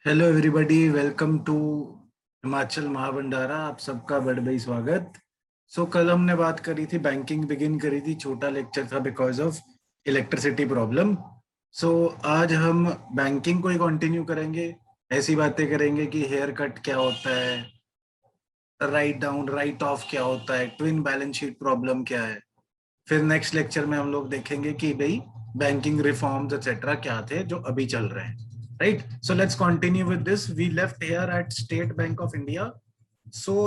Hello everybody, welcome to Himachal Mahabhandara. आप सबका बड़े भाई स्वागत। कल हमने बात करी थी, बैंकिंग बिगिन करी थी, छोटा लेक्चर था बिकॉज ऑफ इलेक्ट्रिसिटी प्रॉब्लम। आज हम बैंकिंग को ही कंटिन्यू करेंगे। ऐसी बातें करेंगे कि हेयर कट क्या होता है, राइट डाउन राइट ऑफ क्या होता है, ट्विन बैलेंस शीट प्रॉब्लम क्या है। फिर नेक्स्ट लेक्चर में हम लोग देखेंगे कि भाई बैंकिंग रिफॉर्म्स एक्सेट्रा क्या थे जो अभी चल रहे हैं। Right, so let's continue with this. We left here at State Bank of India.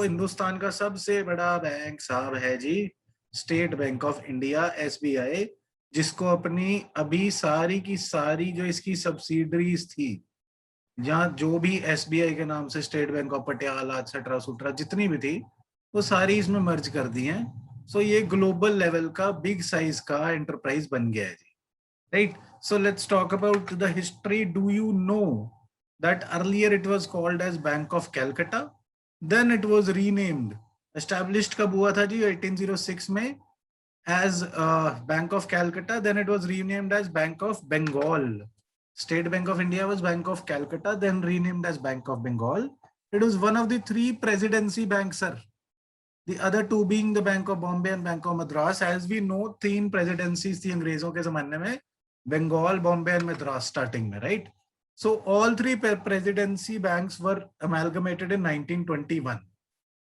Hindustan का सबसे बड़ा बैंक साहब है जी, State Bank of India, SBI, जिसको अपनी अभी सारी की सारी जो इसकी सब्सिडरीज थी, जहाँ जो भी एसबीआई के नाम से State Bank of Patiala etcetera सुट्रा जितनी भी थी, वो सारी इसमें मर्ज कर दी हैं। ये ग्लोबल लेवल का बिग साइज का एंटरप्राइज बन गया है जी। Right, so let's talk about the history. Do you know that earlier it was called as Bank of Calcutta, then it was renamed. Established कब हुआ था जी? 1806 में, as Bank of Calcutta, then it was renamed as Bank of Bengal. State Bank of India was Bank of Calcutta, then renamed as Bank of Bengal. It was one of the three presidency banks, sir. The other two being the Bank of Bombay and Bank of Madras. As we know, तीन presidencies थी अंग्रेजों के जमाने में, Bengal, Bombay and Madras starting में, right? So all three presidency banks were amalgamated in 1921.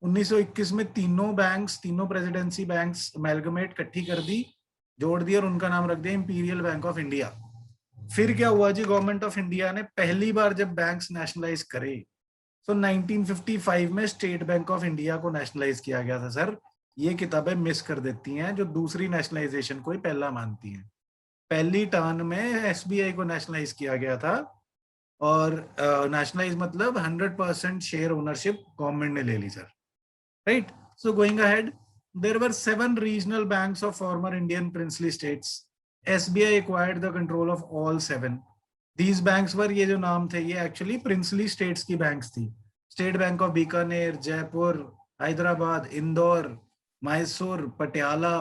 1921 में तीनों banks, तीनों प्रेसिडेंसी बैंक्स अमेलगमेट इकट्ठी कर दी, जोड़ दिया और उनका नाम रख दिया इंपीरियल बैंक ऑफ इंडिया। फिर क्या हुआ जी? गवर्नमेंट ऑफ इंडिया ने पहली बार जब बैंक्स नेशनलाइज करे, 1955 में स्टेट बैंक ऑफ इंडिया को नेशनलाइज किया गया था। सर, ये किताबें मिस कर देती हैं जो दूसरी नेशनलाइजेशन को ही पहला मानती हैं। पहली टर्न में एसबीआई को नेशनलाइज किया गया था, और नेशनलाइज मतलब 100% शेयर ओनरशिप गवर्नमेंट ने ले ली sir. Right. So going ahead, there were 7 regional banks of former Indian princely states. SBI acquired the control of all 7. These banks were, ये जो नाम थे, ये actually princely states की banks थी। State Bank of Bikaner, Jaipur, Hyderabad, Indore, Mysore, Patiala,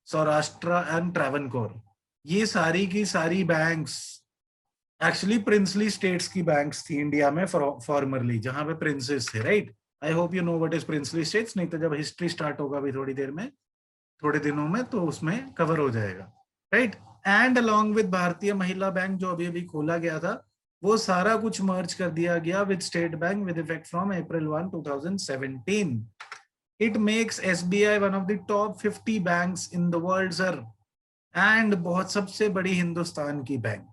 Saurashtra and Travancore. ये सारी की सारी बैंक्स एक्चुअली प्रिंसली स्टेट्स की बैंक्स थी इंडिया में फॉर्मरली, जहां पे प्रिंसेस थे। Right, I hope you know what is princely states. नहीं तो जब हिस्ट्री स्टार्ट होगा अभी थोड़ी देर में, थोड़े दिनों में, तो उसमें कवर हो जाएगा। राइट, एंड अलॉन्ग विद भारतीय महिला बैंक जो अभी अभी खोला गया था, वो सारा कुछ मर्ज कर दिया गया with state bank with effect from April 1, 2017। It makes SBI one of the top 50 banks in the world sir, and बहुत सबसे बड़ी हिंदुस्तान की बैंक।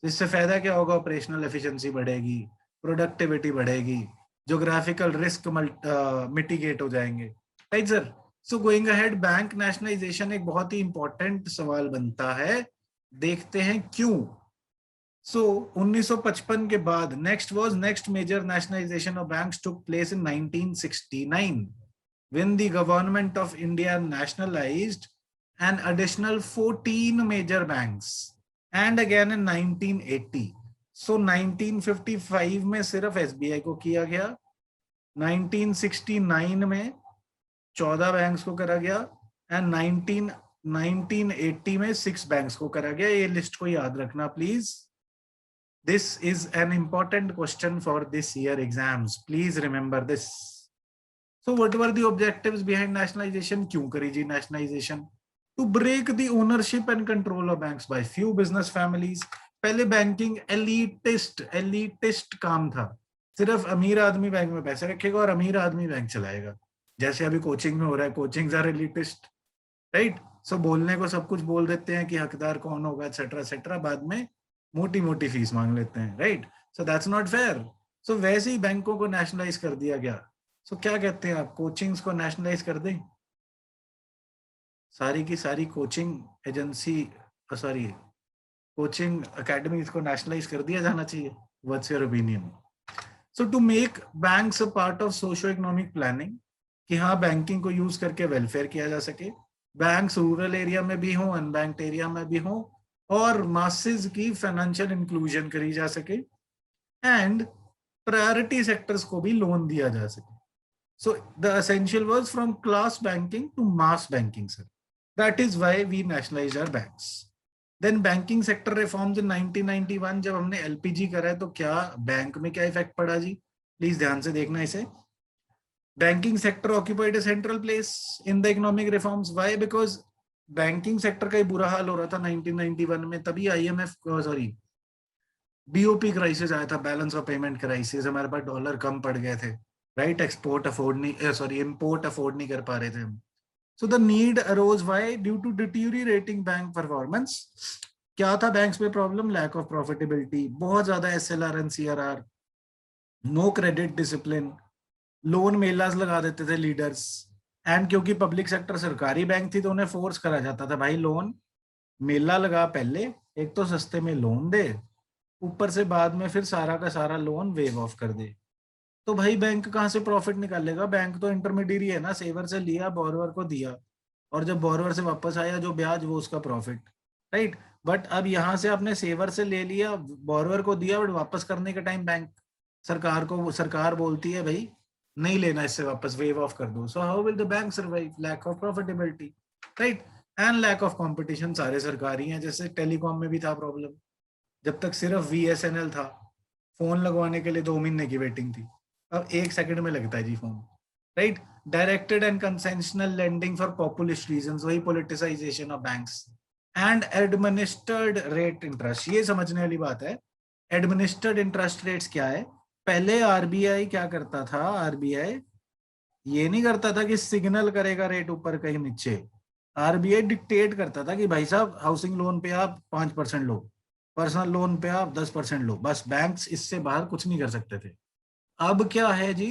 इससे फायदा क्या होगा? ऑपरेशनल एफिशिएंसी बढ़ेगी, प्रोडक्टिविटी बढ़ेगी, ज्योग्राफिकल रिस्क मिटिगेट हो जाएंगे। Right sir, so going ahead, bank nationalisation एक बहुत ही इंपॉर्टेंट सवाल बनता है, देखते हैं क्यों। 1955 के बाद next major nationalization of banks took place in 1969 when the government of India nationalized an additional 14 major banks, and again in 1980. 1955 में सिर्फ एसबीआई को किया गया, 1969 में 14 बैंक्स को करा गया, एंड 1980 में 6 बैंक्स को करा गया। ये लिस्ट को याद रखना please. This is an important question for this year exams, please remember this. So what were the objectives behind nationalization? क्यों करी जी nationalization? To break the ownership and control of banks by few business families. पहले banking elitist काम था, सिर्फ अमीर आदमी bank में पैसे रखेगा और अमीर आदमी बैंक चलाएगा, जैसे अभी कोचिंग में हो रहा है। Coachings are elitist, right? सो बोलने को सब कुछ बोल देते हैं कि हकदार कौन होगा एक्सेट्रा एक्सेट्रा, बाद में मोटी मोटी फीस मांग लेते हैं। Right, so that's not fair. So वैसे ही बैंकों को नेशनलाइज कर दिया गया। क्या कहते हैं आप, कोचिंग्स को नेशनलाइज कर दें? सारी की सारी coaching agency, sorry coaching academies को नेशनलाइज कर दिया जाना चाहिए। What's your opinion? To make banks a part of socio economic planning, कि हाँ बैंकिंग को यूज करके वेलफेयर किया जा सके, बैंक्स रूरल एरिया में भी हो, अनबैंक्ड एरिया में भी हो, और मासेस की फाइनेंशियल इंक्लूजन करी जा सके, एंड प्रायोरिटी सेक्टर्स को भी लोन दिया जा सके। So the essential was from class banking to mass banking, sir. That is why we nationalized our banks. Then banking sector reforms in 1991, जब हमने एलपीजी करा है तो क्या बैंक में क्या इफेक्ट पड़ा जी, प्लीज ध्यान से देखना इसे। Banking sector occupied A central place in the economic reforms, why, because banking sector का ही बुरा हाल हो रहा था 1991 में, तभी आईएमएफ, सॉरी, बीओपी क्राइसिस आया था, बैलेंस ऑफ पेमेंट क्राइसिस, हमारे पास डॉलर कम पड़ गए थे, राइट, एक्सपोर्ट अफोर्ड नहीं, सॉरी, इंपोर्ट अफोर्ड नहीं कर पा रहे थे हम। So the need arose, why, due to deteriorating bank performance. क्या था बैंक्स में प्रॉब्लम? लैक ऑफ प्रॉफिटेबिलिटी, बहुत ज्यादा SLR and CRR, no credit discipline, loan melas लगा देते थे लीडर्स, एंड क्योंकि पब्लिक सेक्टर सरकारी बैंक थी तो उन्हें फोर्स करा जाता था, भाई लोन मेला लगा, पहले एक तो सस्ते में लोन दे, ऊपर से बाद में फिर सारा का सारा लोन वेव ऑफ कर दे। तो भाई बैंक कहाँ से प्रॉफिट निकालेगा? बैंक तो इंटरमीडियरी है ना, सेवर से लिया, बोरोवर को दिया, और जब बोरोवर से वापस आया जो ब्याज, वो उसका प्रॉफिट, राइट। बट अब यहाँ से आपने सेवर से ले लिया, बोरोवर को दिया, बट वापस करने के टाइम बैंक सरकार बोलती है भाई नहीं लेना इससे वापस, वेव ऑफ कर दो। So how will the bank survive? Lack of profitability, right, and lack of competition. सारे सरकारी हैं, जैसे टेलीकॉम में भी था प्रॉब्लम, जब तक सिर्फ वीएसएनएल था, फोन लगवाने के लिए 2 महीने की वेटिंग थी, अब 1 सेकंड में लगता है जी phone, right. Directed and concessional lending for populist reasons, वही politicisation of banks, and administered rate interest. ये समझने वाली बात है, एडमिनिस्टर्ड इंटरेस्ट रेट्स क्या है। पहले आरबीआई क्या करता था? आरबीआई ये नहीं करता था कि सिग्नल करेगा रेट ऊपर कहीं नीचे, आरबीआई डिक्टेट करता था कि भाई साहब हाउसिंग लोन पे आप 5% लो, पर्सनल लोन पे आप 10% लो, बस बैंक्स इससे बाहर कुछ नहीं कर सकते थे। अब क्या है जी,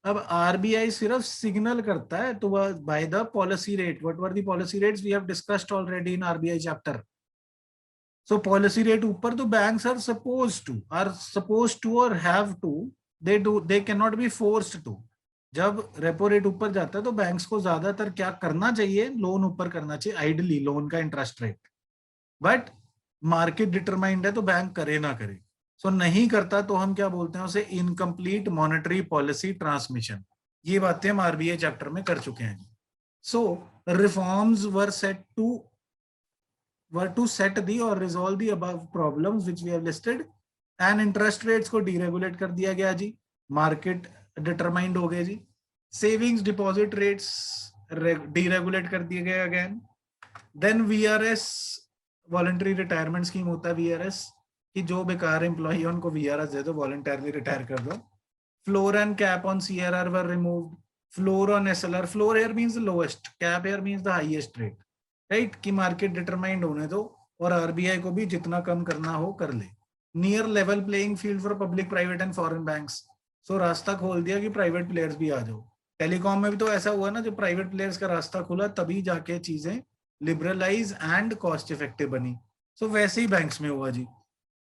अब आरबीआई सिर्फ सिग्नल करता है तो by the policy rate, what were the policy rates we have discussed already in RBI chapter. So policy rate ऊपर तो बैंक्स आर सपोज टू और have to, they can not be forced to. जब repo rate ऊपर जाता है तो banks को ज्यादातर क्या करना चाहिए? लोन ऊपर करना चाहिए, आइडली लोन का interest rate, but market determined है तो बैंक करे ना करे। सो नहीं करता तो हम क्या बोलते हैं उसे? Incomplete monetary policy transmission. ये बातें हम आरबीआई चैप्टर में कर चुके हैं। सो reforms were to set the or resolve the above problems which we have listed, and interest rates को डीरेगुलेट कर दिया गया जी, मार्केट डिटरमाइंड हो गए जी, सेविंग्स डिपॉजिट रेट्स डीरेगुलेट कर दिए गए again. Then VRS, voluntary retirement scheme होता है वीआरएस, कि जो बेकार एम्प्लॉय है उनको वीआरएस दे दो, वॉलंटरली रिटायर कर दो। Floor and cap on CRR were removed, floor on SLR, floor here means the lowest, cap here means the highest rate, right, कि मार्केट डिटरमाइंड होने दो और आरबीआई को भी जितना कम करना हो कर ले। Near level playing field for public, private and foreign banks, so रास्ता खोल दिया कि प्राइवेट प्लेयर्स भी आ जाओ। टेलीकॉम में भी तो ऐसा हुआ ना, जब प्राइवेट प्लेयर्स का रास्ता खुला तभी जाके चीजें लिबरलाइज एंड कॉस्ट इफेक्टिव बनी। सो वैसे ही बैंक्स में हुआ जी।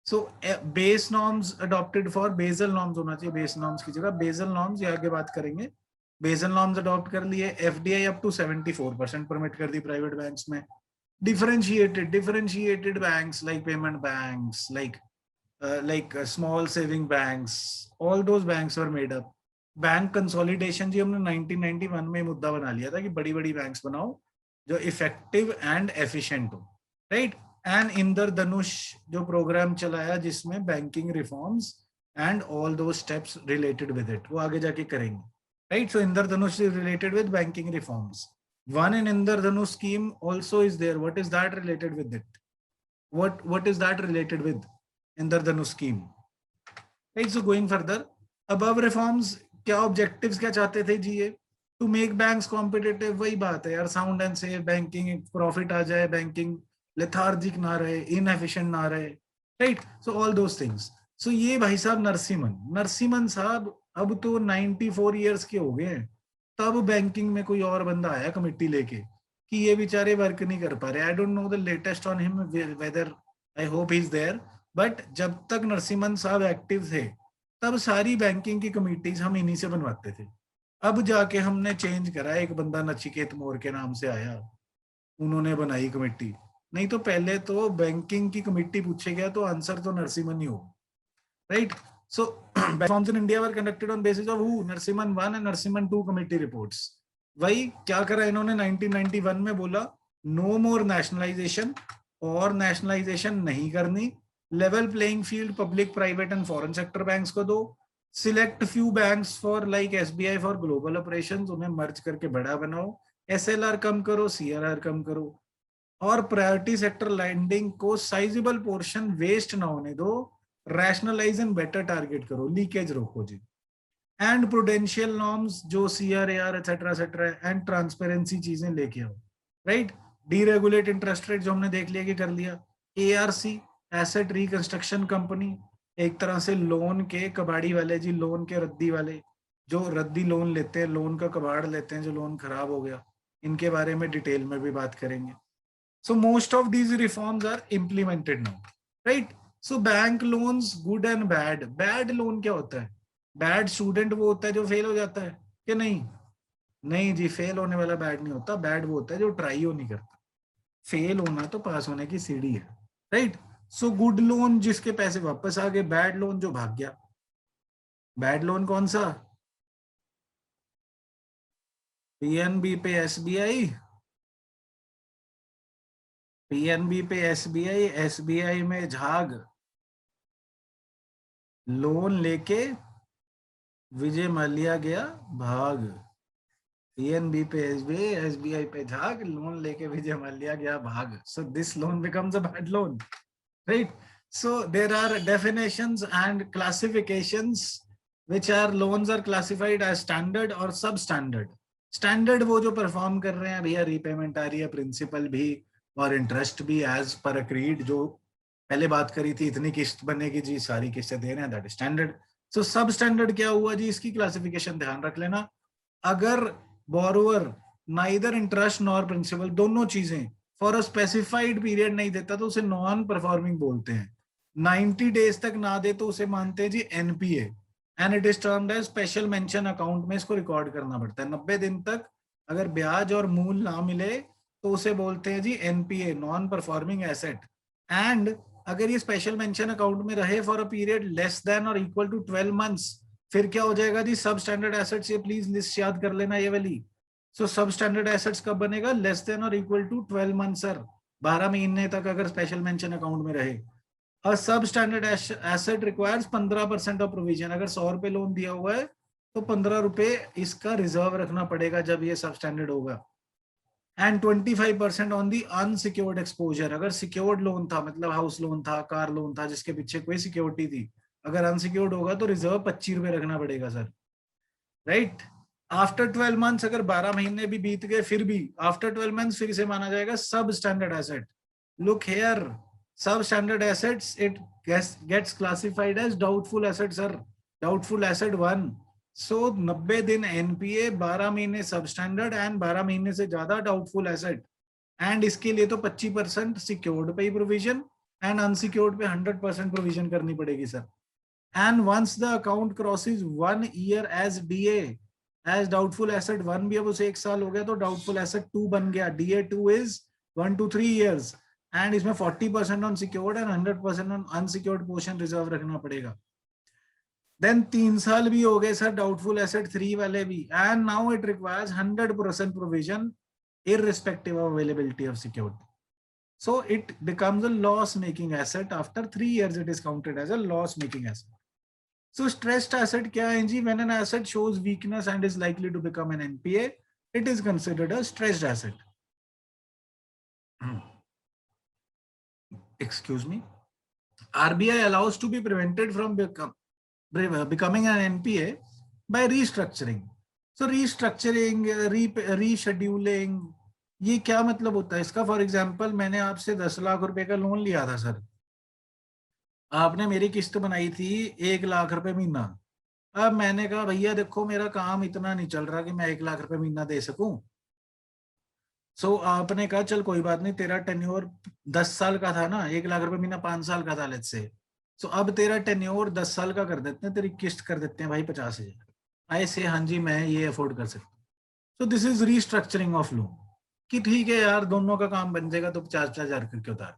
So base norms adopted for, Basel norms होना चाहिए बेस नॉर्म्स की जगह, बेसल नॉर्म्स, ये आगे बात करेंगे। बेसल नॉर्म्स अडॉप्ट कर लिए, एफडीआई अप टू 74% परमिट कर दी प्राइवेट बैंक्स में। differentiated banks like payment banks, like small saving banks, all those banks were made up. Bank consolidation जी हमने 1991 में मुद्दा बना लिया था कि बड़ी बड़ी बैंक्स बनाओ जो इफेक्टिव एंड एफिशिएंट हो, राइट। एंड इंद्रधनुष जो प्रोग्राम चलाया जिसमें बैंकिंग रिफॉर्म्स एंड ऑल दो स्टेप्स रिलेटेड विद इट, वो आगे जाके करेंगे, right. So Indradhanush is related with banking reforms. One in Indradhanush scheme also is there. What is that related with it? What is that related with Indradhanush scheme? Right. So going further, above reforms, क्या objectives क्या चाहते थे जी? ये to make banks competitive, वही बात है यार, sound and safe banking, profit आ जाए, banking lethargic ना रहे, inefficient ना रहे, right? So all those things. So ये भाई साहब नरसिम्हन साहब अब तो 94 years के हो गए हैं, तब बैंकिंग में कोई और बंदा आया कमिटी लेके कि ये बेचारे वर्क नहीं कर पा रहे। I don't know the latest on him, whether, I hope he is there, but जब तक नरसिम्हन साहब एक्टिव थे तब सारी बैंकिंग की कमिटीज हम इन्हीं से बनवाते थे। अब जाके हमने चेंज करा, एक बंदा नचिकेत मोर के नाम से आया, उन्होंने बनाई कमेटी, नहीं तो पहले तो बैंकिंग की कमेटी पूछे गया तो आंसर तो नरसिम्हन ही हो, right. So reforms in India were conducted on basis of who? Narasimhan 1 and Narasimhan 2 committee reports. वही क्या करा इन्होंने 1991 में बोला नो मोर नेशनलाइजेशन, और नेशनलाइजेशन नहीं करनी, level playing field public private and foreign sector banks को दो, select few banks for like SBI for global operations, उन्हें मर्ज करके बड़ा बनाओ, एसएलआर कम करो, सीआरआर कम करो, और प्रायोरिटी सेक्टर लैंडिंग को साइजेबल पोर्शन वेस्ट ना होने दो, रैशनलाइज एंड बेटर टारगेट करो, लीकेज रोको जी, एंड प्रूडेंशियल नॉर्म्स जो CRAR etcetera etcetera and transparency चीजें लेके आओ, राइट। डीरेगुलेट इंटरेस्ट रेट जो हमने देख लिया कि कर लिया। एआरसी एसेट रिकंस्ट्रक्शन कंपनी, एक तरह से लोन के कबाड़ी वाले जी, लोन के रद्दी वाले जो रद्दी लोन लेते हैं, लोन का कबाड़ लेते हैं जो लोन खराब हो गया, इनके बारे में डिटेल में भी बात करेंगे। So most of these reforms are implemented now, right? So bank loans good and bad. Bad loan क्या होता है? Bad student वो होता है जो फेल हो जाता है कि नहीं? नहीं जी, फेल होने वाला बैड नहीं होता, बैड वो होता है जो ट्राई हो नहीं करता। फेल होना तो पास होने की सीढ़ी है, राइट। सो गुड लोन जिसके पैसे वापस आ गए, बैड लोन जो भाग गया। बैड लोन कौन सा? पीएनबी पे एसबीआई, पीएनबी पे एसबीआई, एसबीआई में झाग, लोन लेके विजय माल्या गया भाग। पीएनबी पे एसबीआई, एसबीआई पे झाग, लोन लेके विजय माल्या गया भाग। So this loan becomes a bad loan, right? So there are definitions and classifications which are loans are classified as standard और substandard. स्टैंडर्ड वो जो परफॉर्म कर रहे हैं भैया, रीपेमेंट आ रही है, प्रिंसिपल भी और इंटरेस्ट भी एज पर अग्रीड, जो पहले बात करी थी, इतनी किस्त बनेगी जी, सारी किस्तें दे रहे हैं, दैट इज स्टैंडर्ड। सो सब स्टैंडर्ड क्या हुआ जी, इसकी क्लासिफिकेशन ध्यान रख लेना। अगर borrower neither interest nor principal, दोनों चीजें फॉर अ स्पेसिफाइड पीरियड नहीं देता तो उसे नॉन परफॉर्मिंग बोलते हैं। 90 डेज तक ना दे तो उसे मानते हैं जी NPA, and it is termed as special mention account में इसको रिकॉर्ड करना पड़ता है। 90 दिन तक अगर ब्याज और मूल ना मिले तो उसे बोलते हैं जी NPA, non performing asset. And अगर ये स्पेशल मेंशन अकाउंट में रहे for a period less than और इक्वल टू 12 मंथ्स, फिर क्या हो जाएगा जी, सब स्टैंडर्ड एसेट्स। ये प्लीज लिस्ट याद कर लेना ये वाली। सो सब स्टैंडर्ड एसेट्स कब बनेगा, लेस देन और इक्वल टू 12 मंथ सर, 12 महीने तक अगर स्पेशल मेंशन अकाउंट में रहे। और सब standard asset requires 15% of provision. अगर 100 रुपए लोन दिया हुआ है तो 15 रुपए इसका रिजर्व रखना पड़ेगा जब ये सब स्टैंडर्ड होगा। And 25% on the unsecured exposure. अगर सिक्योर्ड लोन था, मतलब हाउस लोन था, कार लोन था, जिसके पीछे कोई सिक्योरिटी थी, अगर अनसिक्योर्ड होगा तो रिजर्व 25 रुपए रखना पड़ेगा सर, राइट। आफ्टर 12 मंथ्स, अगर 12 महीने भी बीत गए फिर भी आफ्टर 12 मंथ्स फिर से माना जाएगा substandard asset. Look here, सब standard assets it gets classified as doubtful asset sir, doubtful asset 1। So 90 दिन एनपीए, 12 महीने सब स्टैंडर्ड एंड 12 महीने से ज्यादा डाउटफुल एसेट। एंड इसके लिए तो 25% सिक्योर्ड पे ही प्रोविजन एंड अनसिक्योर्ड पे 100% प्रोविजन करनी पड़ेगी sir. And once the account crosses 1 year as DA, as doubtful asset 1 भी अब उसे 1 साल हो गया तो doubtful asset 2 बन गया। DA2 is 1 to 3 years and इसमें 40% on secured and 100% on unsecured portion reserve रखना पड़ेगा। Then 3 साल भी हो गए सर doubtful asset 3 वाले भी, and now it requires 100% provision irrespective of availability of security. So it becomes a loss making asset. After 3 years it is counted as a loss making asset. So stressed asset क्या है जी? When an asset shows weakness and is likely to become an NPA, it is considered a stressed asset. Excuse me. RBI allows to be prevented from becoming an NPA by restructuring. So restructuring, rescheduling, ये क्या मतलब होता है इसका? For example मैंने आपसे 10 लाख रुपए का लोन लिया था सर, आपने मेरी किस्त बनाई थी 1 लाख रुपए महीना। अब मैंने कहा भैया देखो मेरा काम इतना नहीं चल रहा कि मैं 1 लाख रुपए महीना दे सकूं। सो आपने कहा चल कोई बात नहीं, तेरा टेन्योर 10 साल का था ना, 1 लाख रुपए महीना 5 साल का था लेट्स से। सो अब तेरा टेन्योर 10 साल का कर देते हैं, तेरी किस्त कर देते हैं भाई 50,000। ऐसे हाँ जी मैं ये अफोर्ड कर सकता हूँ। So this is restructuring of loan, कि ठीक है यार दोनों का काम बन जाएगा तो 50,000 करके उतार,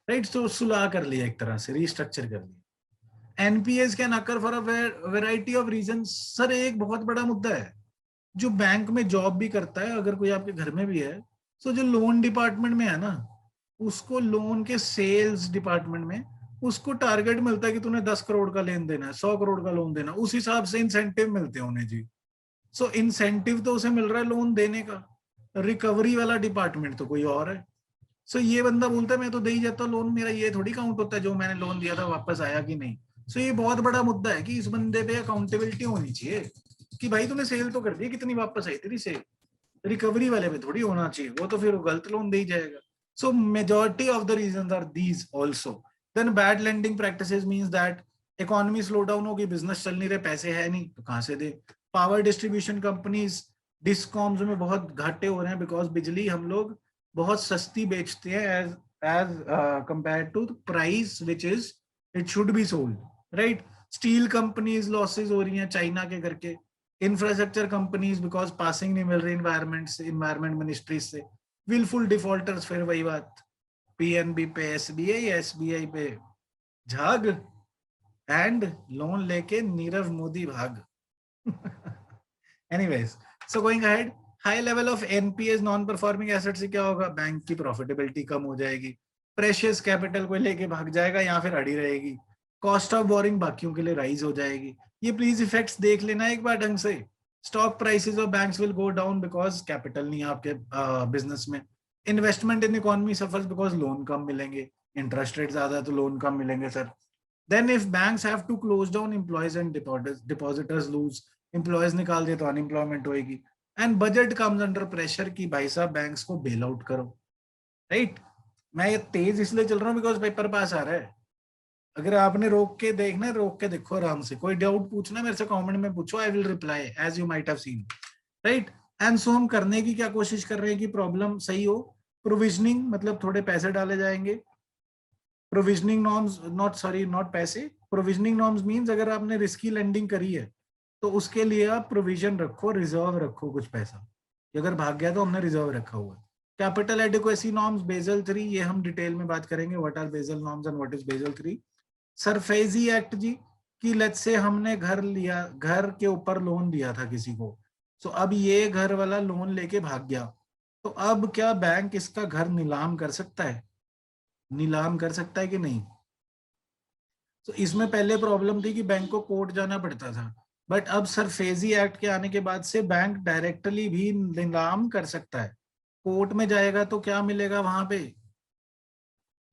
राइट। सो सुलह कर लिया, एक तरह से रीस्ट्रक्चर कर लिया। NPAs can occur for a variety of reason. Sir एक बहुत बड़ा मुद्दा है, जो बैंक में जॉब भी करता है, अगर कोई आपके घर में भी है, तो जो लोन डिपार्टमेंट में है ना, उसको लोन के सेल्स डिपार्टमेंट में उसको टारगेट मिलता है कि तूने 10 करोड़ का लेन देना है, 100 करोड़ का लोन देना, उस हिसाब से इंसेंटिव मिलते हैं उन्हें जी। सो इंसेंटिव तो उसे मिल रहा है लोन देने का, रिकवरी वाला डिपार्टमेंट तो कोई और है। सो ये बंदा बोलता है मैं तो दे ही जाता हूँ लोन, मेरा ये थोड़ी काउंट होता है जो मैंने लोन दिया था वापस आया कि नहीं। सो ये बहुत बड़ा मुद्दा है कि इस बंदे पे अकाउंटेबिलिटी होनी चाहिए कि भाई तूने सेल तो कर दी, कितनी वापस आई तेरी सेल, रिकवरी वाले पे थोड़ी होना चाहिए, वो तो फिर गलत लोन दे ही जाएगा। So majority of the reason are these also. Then bad lending practices means that economy slow down होगी, बिजनेस चल नहीं रहे, पैसे है नहीं तो कहां से दे। पावर डिस्ट्रीब्यूशन कंपनीज डिस्कॉम्स में बहुत घाटे हो रहे हैं बिकॉज बिजली हम लोग बहुत सस्ती बेचते हैं as as compare to price which is it should be sold, right. Steel companies losses हो रही हैं चाइना के करके। इंफ्रास्ट्रक्चर कंपनीज बिकॉज पासिंग नहीं मिल रही इन्वायरमेंट से, इन्वायरमेंट मिनिस्ट्री से। विलफुल डिफॉल्टर्स, फिर वही बात, पीएनबी पे एसबीआई, एसबीआई पे झाग, एंड लोन लेके नीरव मोदी भाग। Anyways, so going ahead, high level of NPS non performing asset से क्या होगा, बैंक की प्रॉफिटेबिलिटी कम हो जाएगी, प्रेशियस कैपिटल को लेके भाग जाएगा या फिर अड़ी रहेगी, कॉस्ट ऑफ बोरिंग बाकियों के लिए राइज हो जाएगी। ये प्लीज इफेक्ट्स देख लेना एक बार ढंग से। Stock prices of banks will go down because capital नहीं है आपके बिजनेस में। Investment in economy suffers because loan कम मिलेंगे, इंटरेस्ट रेट ज्यादा है तो लोन कम मिलेंगे sir. Then if banks have to close down, employees and depositors lose, employees निकाल दिए तो अनएम्प्लॉयमेंट होगी। And budget comes under pressure कि भाई साहब बैंक्स को बेल आउट करो, राइट। मैं ये तेज इसलिए चल रहा हूँ बिकॉज पेपर पास आ रहा है। अगर आपने रोक के देखना है, रोक के देखो आराम से, कोई डाउट पूछना मेरे से कमेंट में पूछो, I will reply as you might have seen, right. And so हम करने की क्या कोशिश कर रहे हैं कि प्रॉब्लम सही हो। प्रोविजनिंग मतलब थोड़े पैसे डाले जाएंगे। Provisioning norms, not sorry not पैसे, प्रोविजनिंग नॉर्म्स मींस अगर आपने रिस्की लेंडिंग करी है तो उसके लिए आप प्रोविजन रखो, रिजर्व रखो कुछ पैसा, कि अगर भाग गया तो हमने रिजर्व रखा हुआ है। कैपिटल एडिक्वेसी नॉर्म्स, बेजल 3, ये हम डिटेल में बात करेंगे, what are Basel norms and what is Basel 3। SARFAESI act जी, कि लेट्स से हमने घर लिया, घर के ऊपर लोन दिया था किसी को, तो अब ये घर वाला लोन लेके भाग गया, तो अब क्या बैंक इसका घर नीलाम कर सकता है, नीलाम कर सकता है कि नहीं। तो इसमें पहले प्रॉब्लम थी कि बैंक को कोर्ट जाना पड़ता था, बट अब सरफेजी एक्ट के आने के बाद से बैंक डायरेक्टली भी नीलाम कर सकता है। कोर्ट में जाएगा तो क्या मिलेगा वहां पे,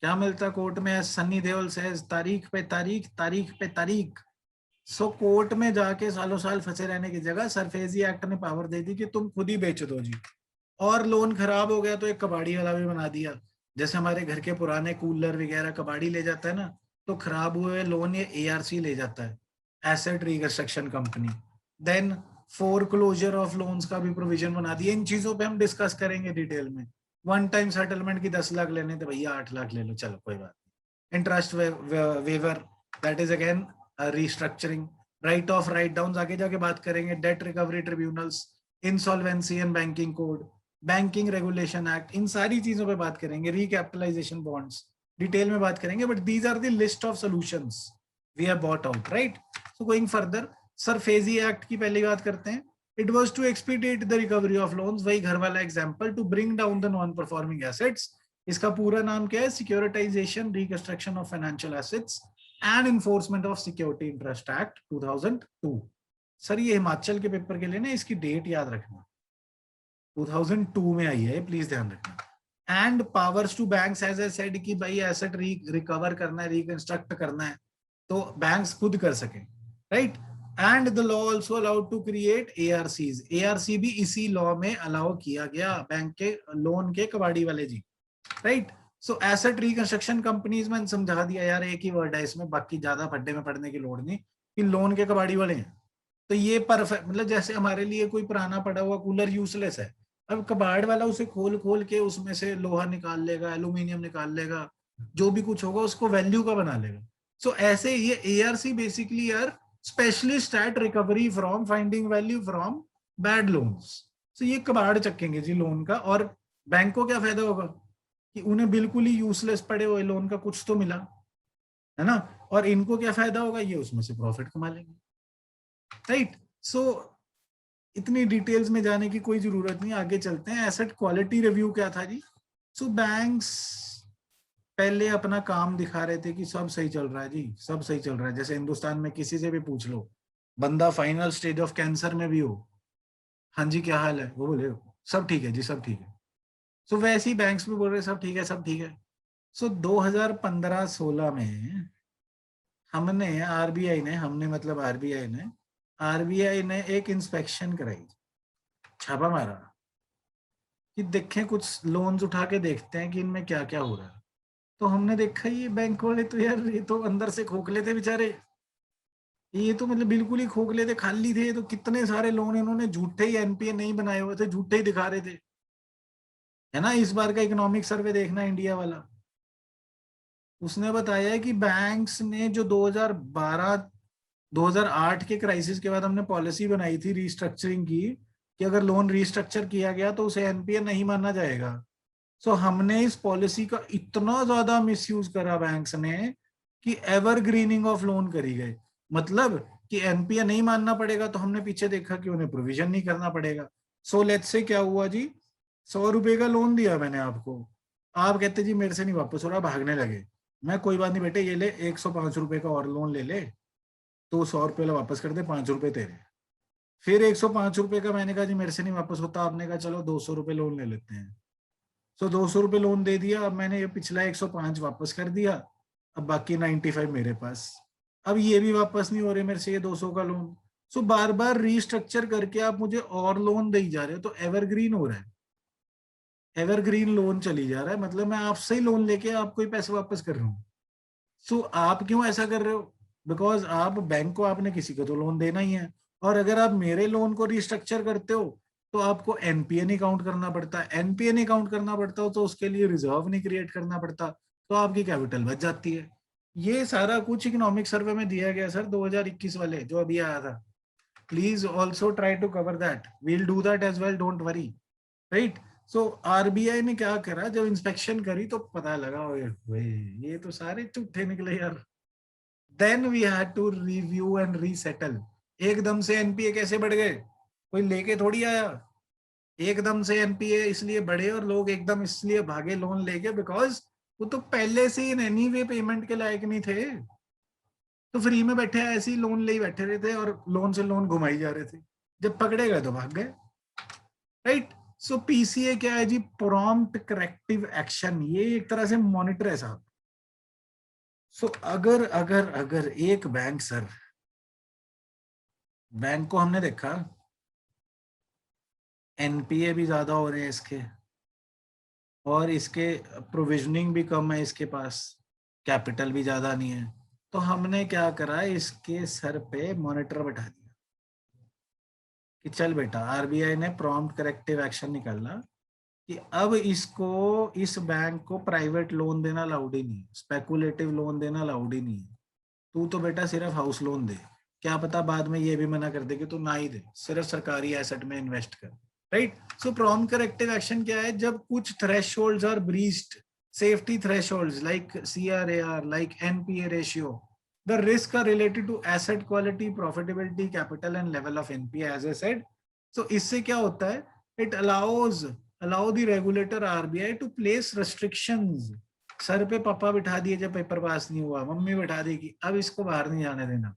क्या मिलता कोर्ट में, सन्नी देओल से तारीख पे तारीख, तारीख पे तारीख। सो कोर्ट में जाके सालों साल फंसे रहने की जगह सरफेजी एक्ट ने पावर दे दी कि तुम खुद ही बेच दो जी। और लोन खराब हो गया तो एक कबाड़ी वाला भी बना दिया, जैसे हमारे घर के पुराने कूलर वगैरह कबाड़ी ले जाता है ना, तो खराब हुए लोन ये एआरसी ले जाता है, asset reconstruction company. Then foreclosure of loans का भी प्रोविजन बना दिया। इन चीजों पे हम डिस्कस करेंगे डिटेल में। वन टाइम सेटलमेंट की 10 लाख लेने थे भैया 8 लाख ले लो, चलो कोई बात नहीं। Interest waiver, that is again restructuring. Write off write down आगे जाके बात करेंगे। Debt recovery tribunals, insolvency and banking code, banking regulation act, इन सारी चीजों पे बात करेंगे। रिकैपिटलाइजेशन बॉन्ड्स डिटेल में बात करेंगे, but these are the list of solutions we have brought out, right. So going further, SARFAESI act की पहली बात करते हैं। It was to expedite the recovery of loans, वही घर वाला example, to bring down the non performing assets. इसका पूरा नाम क्या है, securitisation reconstruction of financial assets and enforcement of security interest act 2002। Sir ये हिमाचल के पेपर के लिए ना इसकी डेट याद रखना, 2002 में आई है, प्लीज ध्यान रखना। And powers to banks, as I said कि भाई एसेट रिकवर करना है, रिकंस्ट्रक्ट करना है, तो बैंक्स खुद कर सके, right. And the law also allowed to create ARCs, ARC भी इसी लॉ में अलाउ किया गया, बैंक के लोन के कबाड़ी वाले जी, राइट। सो एसेट रिकंस्ट्रक्शन कंपनीज में समझा दिया यार, एक ही वर्ड है इसमें, बाकी ज्यादा फड्डे में पड़ने की लोड़ नहीं, कि लोन के कबाड़ी वाले हैं। तो ये परफेक्ट, मतलब जैसे हमारे लिए कोई पुराना पड़ा हुआ कूलर यूजलेस है, अब कबाड़ वाला उसे खोल खोल के उसमें से लोहा निकाल लेगा, एल्यूमिनियम निकाल लेगा, जो भी कुछ होगा उसको वैल्यू का बना लेगा। सो ऐसे ये एआरसी बेसिकली यार specialist at recovery from finding value from bad loans. So ये कबाड़ चकेंगे जी लोन का, और बैंक को क्या फायदा होगा कि उन्हें बिल्कुल ही यूजलेस पड़े हुए लोन का कुछ तो मिला, है ना। और इनको क्या फायदा होगा, ये उसमें से प्रॉफिट कमा लेंगे, राइट। सो इतनी डिटेल्स में जाने की कोई जरूरत नहीं, आगे चलते हैं। एसेट क्वालिटी रिव्यू क्या था जी। सो बैंक्स पहले अपना काम दिखा रहे थे कि सब सही चल रहा है जी, सब सही चल रहा है। जैसे हिंदुस्तान में किसी से भी पूछ लो, बंदा फाइनल स्टेज ऑफ कैंसर में भी हो, हाँ जी क्या हाल है, वो बोले सब ठीक है जी, सब ठीक है। सो वैसे ही बैंक्स भी बोल रहे सब ठीक है, सब ठीक है। सो 2015-16 में हमने आरबीआई ने, हमने मतलब आरबीआई ने एक इंस्पेक्शन कराई, छापा मारा कि देखें, कुछ लोन्स उठा के देखते हैं कि इनमें क्या क्या हो रहा है। तो हमने देखा ये बैंक वाले तो यार, ये तो अंदर से खोखले थे बेचारे, ये तो मतलब बिल्कुल ही खोखले थे, खाली थे। तो कितने सारे लोन इन्होंने झूठे ही एनपीए नहीं बनाए हुए थे, झूठे ही दिखा रहे थे, है ना। इस बार का इकोनॉमिक सर्वे देखना इंडिया वाला, उसने बताया है कि बैंक्स ने जो 2012 2008 के क्राइसिस के बाद हमने पॉलिसी बनाई थी रीस्ट्रक्चरिंग की, कि अगर लोन रीस्ट्रक्चर किया गया तो उसे एनपीए नहीं माना जाएगा। सो हमने इस पॉलिसी का इतना ज्यादा मिसयूज करा बैंक्स ने कि एवरग्रीनिंग ऑफ लोन करी गए। मतलब कि एनपीए नहीं मानना पड़ेगा, तो हमने पीछे देखा कि उन्हें प्रोविजन नहीं करना पड़ेगा। सो लेट्स से क्या हुआ जी, 100 रुपए का लोन दिया मैंने आपको, आप कहते जी मेरे से नहीं वापस हो रहा, भागने लगे। मैं कोई बात नहीं बेटे, ये ले 105 रुपए का और लोन ले ले, तो 100 रुपये वापस कर दे, 5 रुपए तेरे। फिर 105 रुपए का मैंने कहा जी मेरे से नहीं वापस होता, आपने कहा चलो 200 रुपये लोन ले लेते हैं। सो 200 रुपये लोन दे दिया, अब मैंने ये पिछला 105 वापस कर दिया, अब बाकी 95 मेरे पास। अब ये भी वापस नहीं हो रहे मेरे से ये 200 का लोन। सो बार बार रीस्ट्रक्चर करके आप मुझे और लोन दे जा रहे हो, तो एवरग्रीन हो रहा है, एवरग्रीन लोन चली जा रहा है। मतलब मैं आपसे ही लोन लेके आपको ही पैसे वापस कर रहा हूँ। सो आप क्यों ऐसा कर रहे हो? बिकॉज आप बैंक को, आपने किसी को तो लोन देना ही है, और अगर आप मेरे लोन को रिस्ट्रक्चर करते हो तो आपको एनपीए नहीं काउंट करना पड़ता, एनपीए नहीं काउंट करना पड़ता हो तो उसके लिए रिजर्व नहीं क्रिएट करना पड़ता, तो आपकी कैपिटल बच जाती है। ये सारा कुछ इकोनॉमिक सर्वे में दिया गया सर, 2021 वाले जो अभी आया था। Please also try to cover that, we'll do that as well, don't worry, right. So RBI ने क्या करा, जब इंस्पेक्शन करी तो पता लगा ओए ये तो सारे झूठे निकले यार। Then we had to review and resettle. एकदम से एनपीए कैसे बढ़ गए? कोई लेके थोड़ी आया। एकदम से एनपीए इसलिए बढ़े और लोग एकदम इसलिए भागे लोन लेके, बिकॉज वो तो पहले से ही एनी वे पेमेंट के लायक नहीं थे, तो फ्री में बैठे ऐसे ही लोन ले ही बैठे रहे थे और लोन से लोन घुमाई जा रहे थे। जब पकड़े गए तो भाग गए, राइट। सो पीसीए क्या है जी? प्रॉम्प्ट करेक्टिव एक्शन, ये एक तरह से मॉनिटर है साहब। सो अगर अगर अगर एक बैंक सर, बैंक को हमने देखा एनपीए भी ज्यादा हो रहे हैं इसके, और इसके प्रोविजनिंग भी कम है, इसके पास कैपिटल भी ज्यादा नहीं है, तो हमने क्या करा, इसके सर पे मॉनिटर बैठा दिया कि चल बेटा, आरबीआई ने प्रॉम्प्ट करेक्टिव एक्शन निकाला कि अब इसको, इस बैंक को प्राइवेट लोन देना अलाउड ही नहीं है, स्पेकुलेटिव लोन देना अलाउड ही नहीं है। तू तो बेटा सिर्फ हाउस लोन दे, क्या पता बाद में ये भी मना कर दे कि तू ना ही दे, सिर्फ सरकारी एसेट में इन्वेस्ट कर, right. So prompt corrective action क्या है? जब कुछ thresholds are breached, safety thresholds like CRAR, like NPA ratio, the risk are related to asset quality, profitability, capital and level of NPA, as I said. So इससे क्या होता है? It allow the regulator RBI to place restrictions. Sir पे पापा बिठा दिए जब paper pass नहीं हुआ, मम्मी बिठा देगी अब इसको बाहर नहीं जाने देना,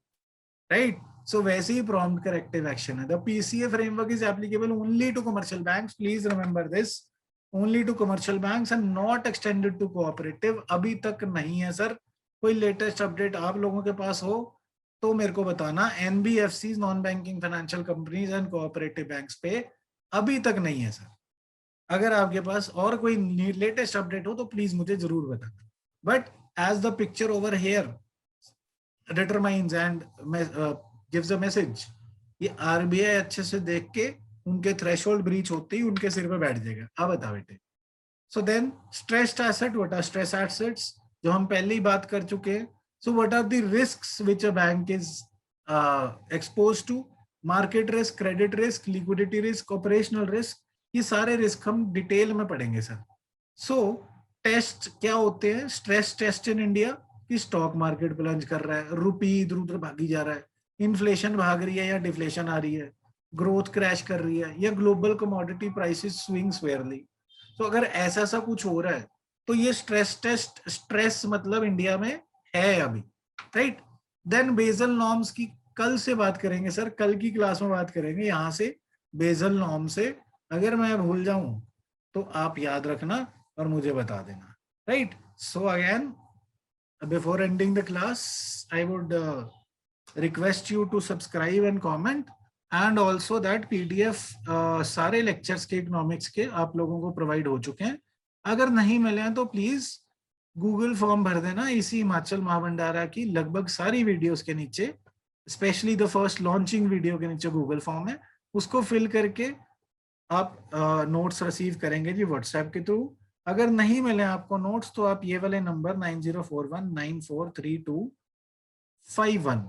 राइट। सो वैसे ही प्रॉम्प्ट करेक्टिव एक्शन है। The PCA framework is applicable only to commercial banks, please remember this, only to commercial banks and not extended to cooperative. अभी तक नहीं है सर, कोई लेटेस्ट अपडेट आप लोगों के पास हो तो मेरे को बताना। NBFC, non banking financial companies and cooperative banks पे अभी तक नहीं है सर। अगर आपके पास और कोई लेटेस्ट अपडेट हो तो प्लीज मुझे जरूर बताना। But as the picture over here determines and gives a message, ये आरबीआई अच्छे से देख के उनके थ्रेशोल्ड ब्रीच होते ही उनके सिर पे बैठ जाएगा। अब बता बेटे। So then stressed asset, what are stress assets, जो हम पहले ही बात कर चुके हैं। So what are the risks which a bank is exposed to? Market risk, credit risk, liquidity risk, operational risk, ये सारे रिस्क हम डिटेल में पढ़ेंगे सर। सो टेस्ट क्या होते हैं? स्ट्रेस टेस्ट इन इंडिया, कि स्टॉक मार्केट प्लंज कर रहा है, रुपी इधर उधर भागी जा रहा है, इन्फ्लेशन भाग रही है या डिफ्लेशन आ रही है, ग्रोथ क्रैश कर रही है, या ग्लोबल कमोडिटी प्राइसेस स्विंग स्वेयरली। तो अगर ऐसा सा कुछ हो रहा है तो ये स्ट्रेस मतलब इंडिया में है अभी, राइट। देन बेसल नॉर्म्स की कल से बात करेंगे सर, कल की क्लास में बात करेंगे यहाँ से बेसल नॉर्म से। अगर मैं भूल जाऊं तो आप याद रखना और मुझे बता देना, right. So again before ending the class I would request you to subscribe and comment, and also that PDF सारे लेक्चर्स के इकोनॉमिक्स के आप लोगों को प्रोवाइड हो चुके हैं। अगर नहीं मिले हैं तो प्लीज गूगल फॉर्म भर देना, इसी हिमाचल महाभंडारा की लगभग सारी वीडियोस के नीचे, specially the first launching video के नीचे गूगल फॉर्म है, उसको फिल करके आप नोट्स रिसीव करेंगे जी व्हाट्सएप के थ्रू। अगर नहीं मिले आपको नोट्स तो आप ये वाले नंबर 9041943251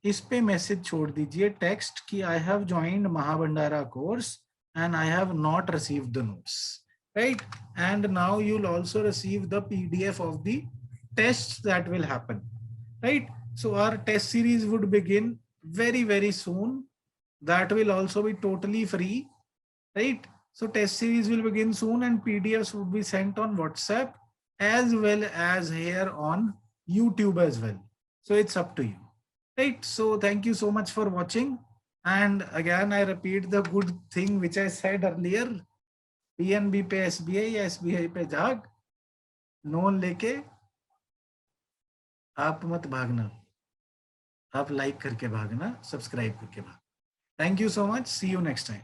इस पे मैसेज छोड़ दीजिए टेक्स्ट कि आई हैव ज्वाइंड महाभंडारा course and I have not received the notes, right? And now you'll also receive the PDF of the tests that will happen, right? So our test series would begin very soon. That will also be totally free, right? So test series will begin soon and PDFs would be sent on WhatsApp as well as here on YouTube as well. So it's up to you, right? So thank you so much for watching. And again, I repeat the good thing which I said earlier. PNB पे SBI या SBI पे जाग, loan लेके आप मत भागना, आप like करके भागना, सब्सक्राइब करके भागना। Thank you so much, see you next time.